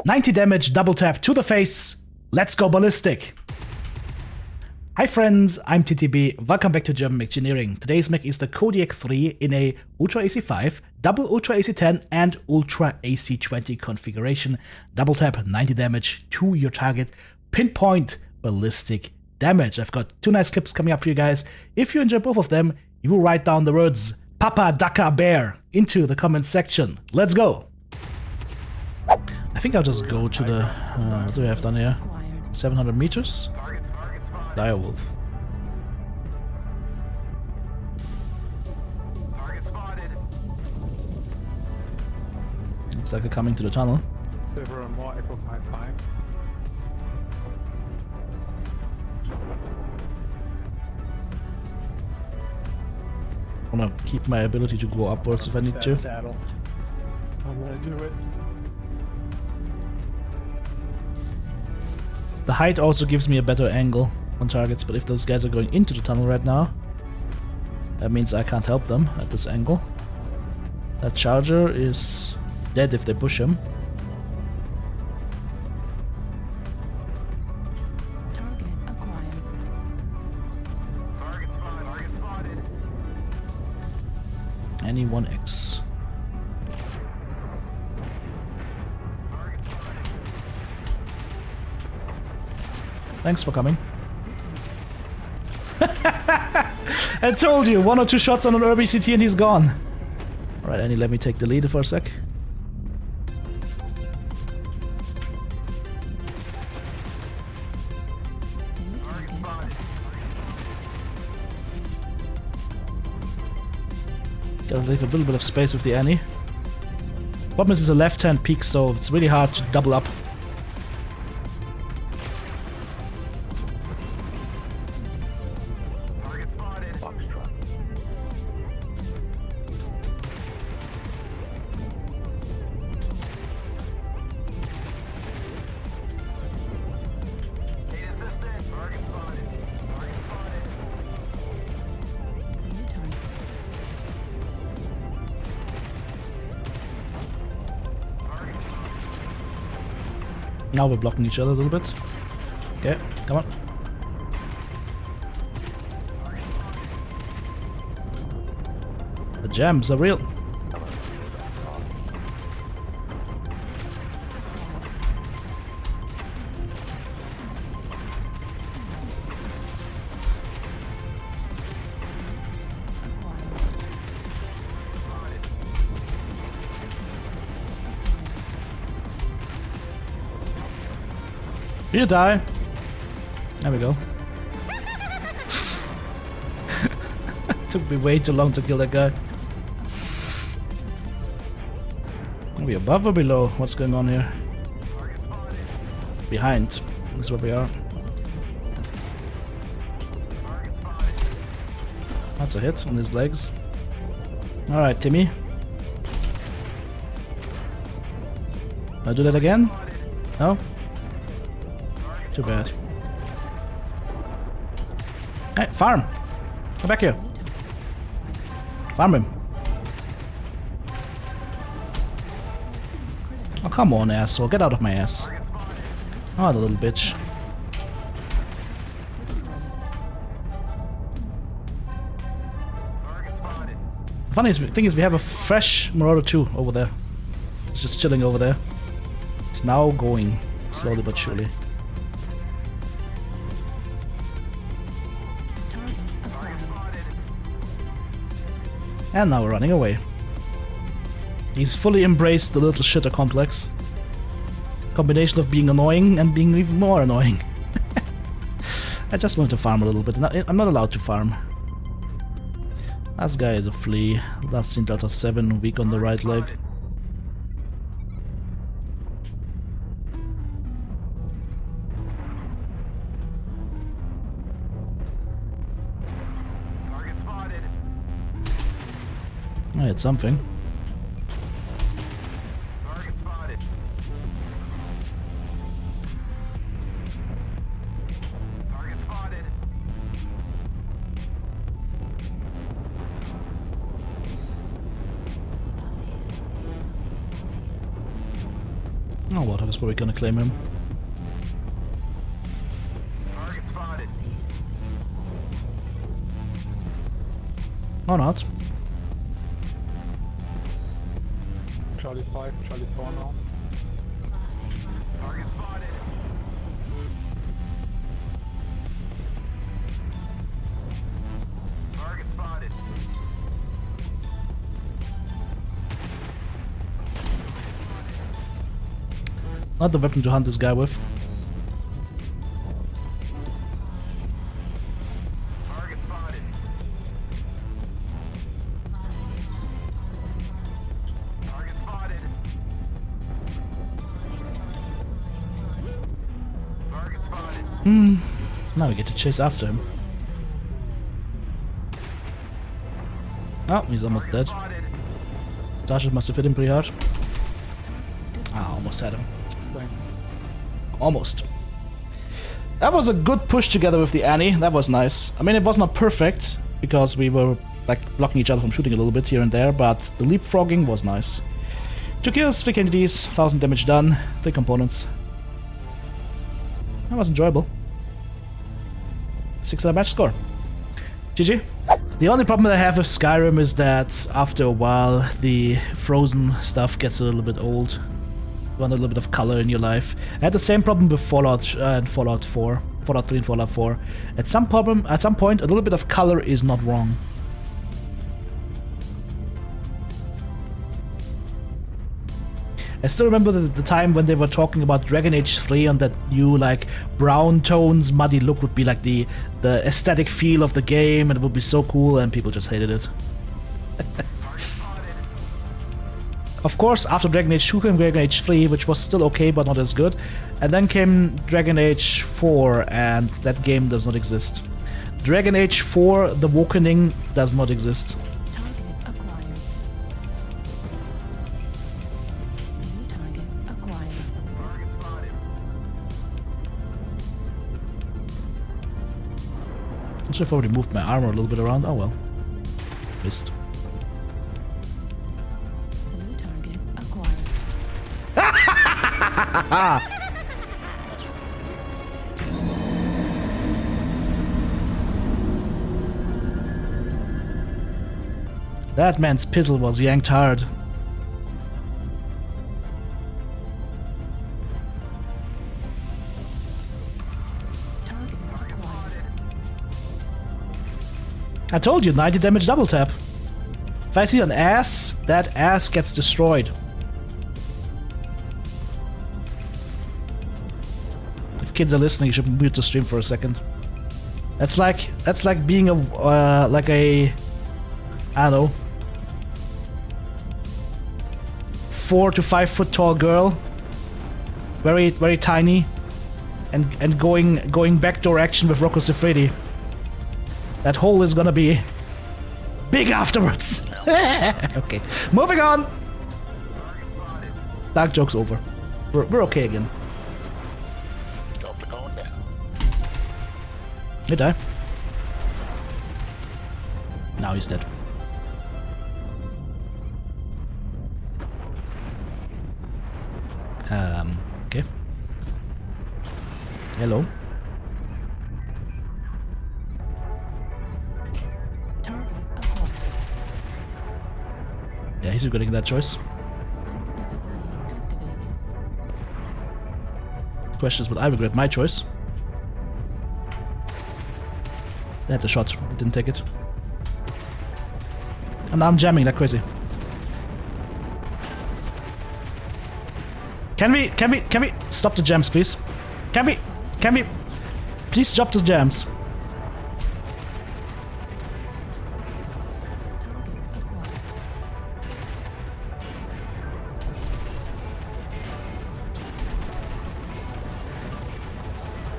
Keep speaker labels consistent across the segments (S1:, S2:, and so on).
S1: 90 damage, double tap to the face. Let's go ballistic. Hi friends, I'm TTB. Welcome back to German Mechgineering. Today's mech is the Kodiak 3 in a Ultra AC5, double Ultra AC10 and Ultra AC20 configuration. Double tap, 90 damage to your target. Pinpoint ballistic damage. I've got two nice clips coming up for you guys. If you enjoy both of them, you will write down the words Papa Daka Bear into the comment section. Let's go! I think I'll just go to the, what do we have done here? 700 meters? Direwolf. Looks like they're coming to the tunnel.
S2: Silver and more echo 5-5.
S1: I wanna keep my ability to go upwards if I need to.
S2: Saddle. I'm gonna do it.
S1: The height also gives me a better angle on targets, but if those guys are going into the tunnel right now, that means I can't help them at this angle. That charger is dead if they push him.
S3: Target acquired.
S2: Target spotted.
S1: Any 1x. Thanks for coming. I told you, 1 or 2 shots on an RBCT and he's gone. Alright, Annie, let me take the lead for a sec. Gotta leave a little bit of space with the Annie. Problem is it's a left-hand peak, so it's really hard to double up. Now we're blocking each other a little bit. Okay, come on. The jams are real. You die. There we go. Took me way too long to kill that guy. Are we above or below? What's going on here? Behind. This is where we are. That's a hit on his legs. Alright, Timmy. I'll do that again? No? Too bad. Hey, farm! Come back here. Farm him. Oh, come on, asshole. Get out of my ass. Oh, the little bitch. The funny thing is we have a fresh Marauder 2 over there. It's just chilling over there. It's now going slowly but surely. And now we're running away. He's fully embraced the little shitter complex. Combination of being annoying and being even more annoying. I just want to farm a little bit. I'm not allowed to farm. That guy is a flea. Last seen Delta 7, weak on the right leg. I hit something.
S2: Target spotted. Target spotted.
S1: Oh, what a was probably gonna claim him.
S2: Target spotted.
S1: Or not.
S4: Charlie 5, Charlie 4 now.
S2: Target spotted. Target spotted.
S1: Not the weapon to hunt this guy with.
S2: Target spotted. Target spotted. Target spotted.
S1: Now we get to chase after him. Oh, he's almost dead.
S2: Spotted.
S1: Starship must have hit him pretty hard. Ah, almost had him.
S4: Bang.
S1: Almost. That was a good push together with the Annie. That was nice. I mean, it was not perfect because we were like blocking each other from shooting a little bit here and there, but the leapfrogging was nice. 2 kills, 3 KDs, 1000 damage done, 3 components. That was enjoyable. 6-star match score. GG. The only problem that I have with Skyrim is that after a while the frozen stuff gets a little bit old. You want a little bit of color in your life. I had the same problem with Fallout and Fallout 4, Fallout 3 and Fallout 4. At some point, a little bit of color is not wrong. I still remember the time when they were talking about Dragon Age 3 and that new like brown tones, muddy look would be like the aesthetic feel of the game and it would be so cool, and people just hated it. Of course, after Dragon Age 2 came Dragon Age 3, which was still okay but not as good, and then came Dragon Age 4, and that game does not exist. Dragon Age 4, The Awakening, does not exist.
S3: Target acquired. New target acquired.
S2: Target spotted.
S1: I should have probably moved my armor a little bit around. Oh well. Missed.
S3: New target acquired.
S1: That man's pizzle was yanked hard.
S3: Target acquired.
S1: I told you, 90 damage double tap. If I see an ass, that ass gets destroyed. If kids are listening, you should mute the stream for a second. That's like being a I don't know, 4 to 5 foot tall girl, very tiny, and going backdoor action with Rocco Siffredi. That hole is gonna be big afterwards. Okay, moving on. Dark joke's over. We're okay again. He died. Now he's dead. Okay. Hello.
S3: Target acquired.
S1: Yeah, he's regretting that choice.
S3: Activated.
S1: The question is, would I regret my choice? They had the shot, didn't take it. And now I'm jamming like crazy. Can we stop the jams, please? Can we please stop the jams?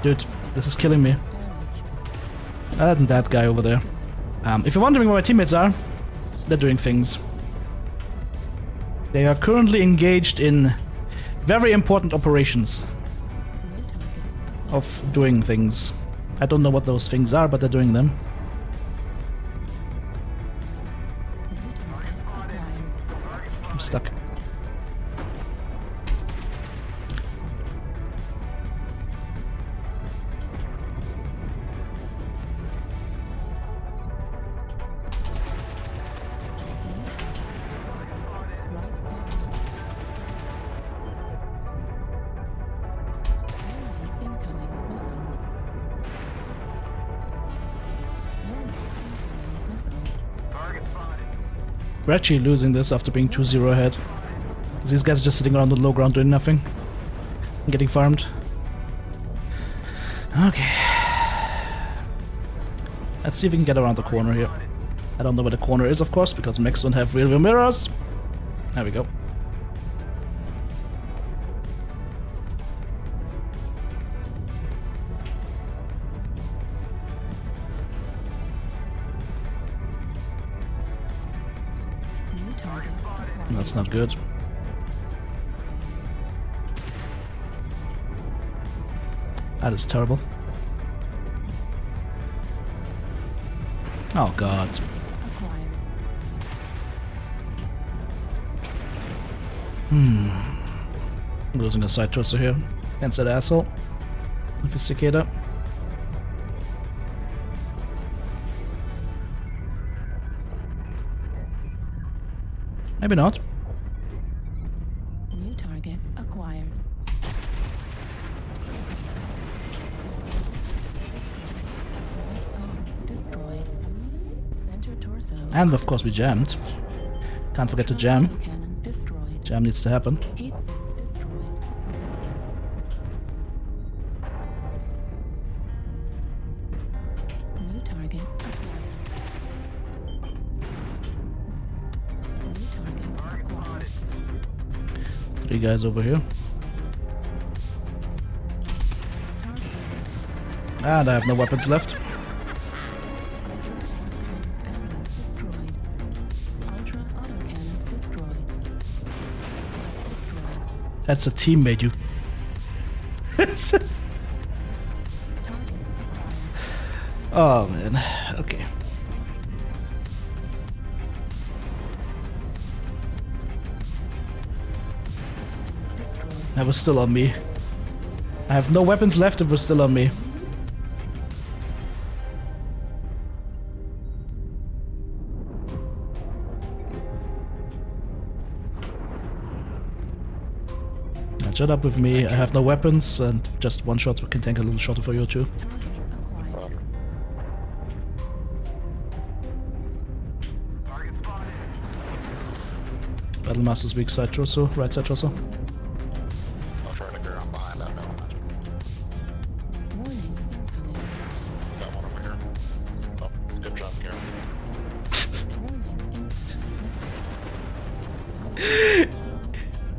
S1: Dude, this is killing me. Other than that guy over there. If you're wondering where my teammates are, they're doing things. They are currently engaged in very important operations of doing things. I don't know what those things are, but they're doing them. I'm stuck. We're actually losing this after being 2-0 ahead. These guys are just sitting around the low ground doing nothing. And getting farmed. Okay. Let's see if we can get around the corner here. I don't know where the corner is, of course, because mechs don't have rear view mirrors. There we go.
S3: New target acquired.
S1: That's not good. That is terrible. Oh god.
S3: Acquired.
S1: I'm losing a side thruster here. Against that asshole. With his cicada. Maybe not.
S3: New target acquired. Destroyed. Center torso.
S1: And of course we jammed. Can't forget to jam.
S3: Cannon destroyed.
S1: Jam needs to happen.
S3: Heat sink destroyed. New target acquired. New target acquired.
S1: 3 guys over here. And I have no weapons left.
S3: Destroyed. Ultra autocannon destroyed. Destroyed.
S1: That's a teammate, you.
S3: Target acquired.
S1: Oh man. Okay.
S3: Destroyed.
S1: That was still on me. I have no weapons left, it was still on me. Now shut up with me, I have no weapons and just one shot can tank a little shot for you too.
S3: Target acquired.
S2: Target spotted.
S1: Battlemaster's weak side torso, right side torso.
S4: I'll try to get on behind that element.
S3: Warning incoming.
S4: Got one over here. Oh, good job, Karen.
S3: Warning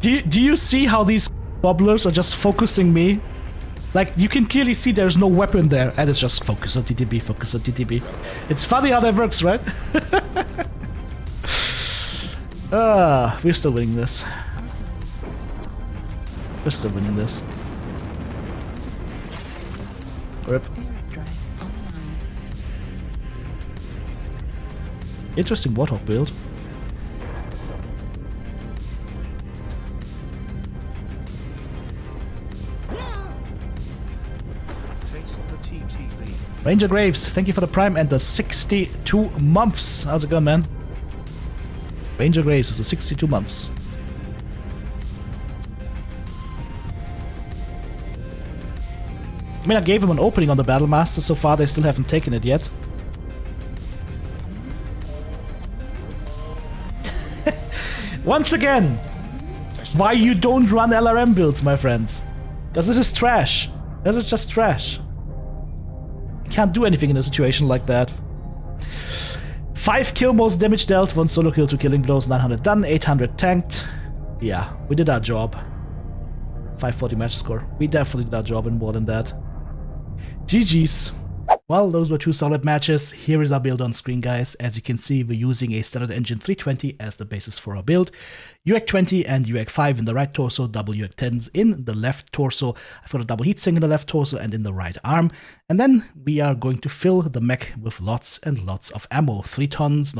S3: incoming.
S1: Do you see how these bobblers are just focusing me? Like, you can clearly see there's no weapon there, and it's just focus on TTB, focus on TTB. It's funny how that works, right? We're still winning this. We're still winning this. Rip.
S3: Airstrike online.
S1: Interesting Warthog build. Ranger Graves, thank you for the Prime and the 62 months. How's it going, man? Ranger Graves is the 62 months. I mean, I gave him an opening on the Battlemaster. So far, they still haven't taken it yet. Once again, why you don't run LRM builds, my friends? Because this is trash. This is just trash. Can't do anything in a situation like that. 5 kill, most damage dealt, 1 solo kill, 2 killing blows, 900 done, 800 tanked. Yeah, we did our job. 540 match score. We definitely did our job and more than that. GG's. Well, those were 2 solid matches. Here is our build on screen, guys. As you can see, we're using a standard engine 320 as the basis for our build. UAC 20 and UAC 5 in the right torso, double UAC 10s in the left torso. I've got a double heatsink in the left torso and in the right arm. And then we are going to fill the mech with lots and lots of ammo. 4 tons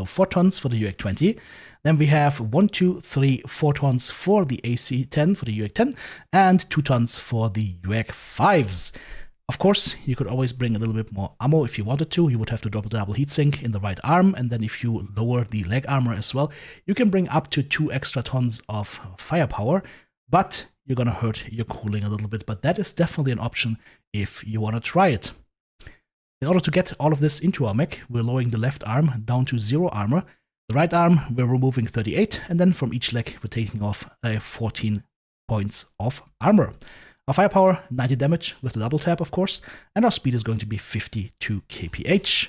S1: for the UAC 20. Then we have 1, 2, 3, 4 tons for the AC 10 for the UAC 10 and 2 tons for the UAC 5s. Of course, you could always bring a little bit more ammo if you wanted to. You would have to drop a double heatsink in the right arm, and then if you lower the leg armor as well, you can bring up to 2 extra tons of firepower, but you're gonna hurt your cooling a little bit. But that is definitely an option if you want to try it. In order to get all of this into our mech, we're lowering the left arm down to 0 armor. The right arm, we're removing 38, and then from each leg, we're taking off 14 points of armor. Our firepower, 90 damage with the double tap, of course, and our speed is going to be 52 kph.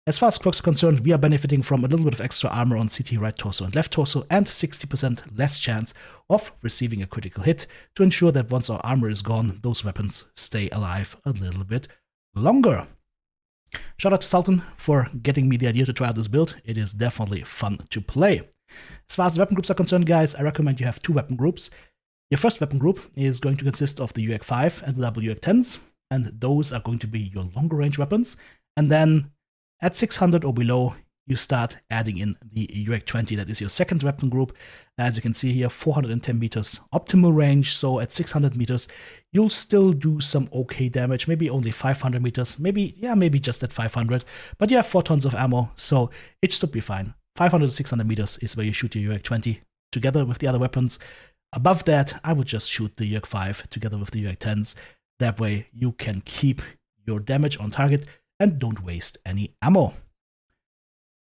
S1: As far as clocks are concerned, we are benefiting from a little bit of extra armor on CT right torso and left torso, and 60% less chance of receiving a critical hit to ensure that once our armor is gone, those weapons stay alive a little bit longer. Shout out to Sultan for getting me the idea to try out this build. It is definitely fun to play. As far as weapon groups are concerned, guys, I recommend you have 2 weapon groups. Your first weapon group is going to consist of the UAC-5 and the WUAC-10s, and those are going to be your longer range weapons. And then at 600 or below, you start adding in the UAC-20. That is your second weapon group. As you can see here, 410 meters optimal range. So at 600 meters, you'll still do some okay damage. Maybe only 500 meters. Maybe just at 500. But you have 4 tons of ammo, so it should be fine. 500 to 600 meters is where you shoot your UAC-20 together with the other weapons. Above that, I would just shoot the UAC-5 together with the UAC-10s. That way, you can keep your damage on target and don't waste any ammo.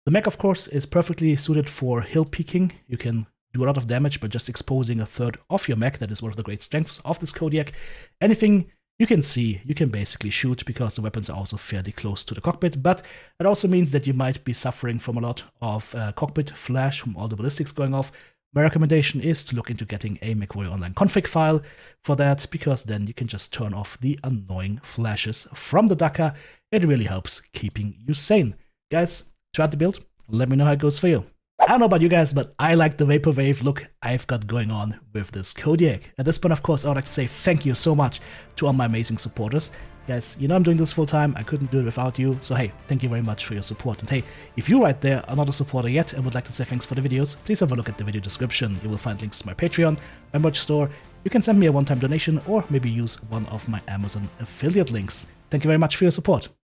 S1: The mech, of course, is perfectly suited for hill peeking. You can do a lot of damage by just exposing a third of your mech. That is one of the great strengths of this Kodiak. Anything you can see, you can basically shoot because the weapons are also fairly close to the cockpit, but it also means that you might be suffering from a lot of cockpit flash from all the ballistics going off. My recommendation is to look into getting a Mechwarrior Online config file for that, because then you can just turn off the annoying flashes from the Dakar. It really helps keeping you sane. Guys, try out the build. Let me know how it goes for you. I don't know about you guys, but I like the vaporwave look I've got going on with this Kodiak. At this point, of course, I would like to say thank you so much to all my amazing supporters. Guys, you know I'm doing this full time. I couldn't do it without you. So hey, thank you very much for your support. And hey, if you right there are not a supporter yet and would like to say thanks for the videos, please have a look at the video description. You will find links to my Patreon, my merch store. You can send me a one-time donation or maybe use one of my Amazon affiliate links. Thank you very much for your support.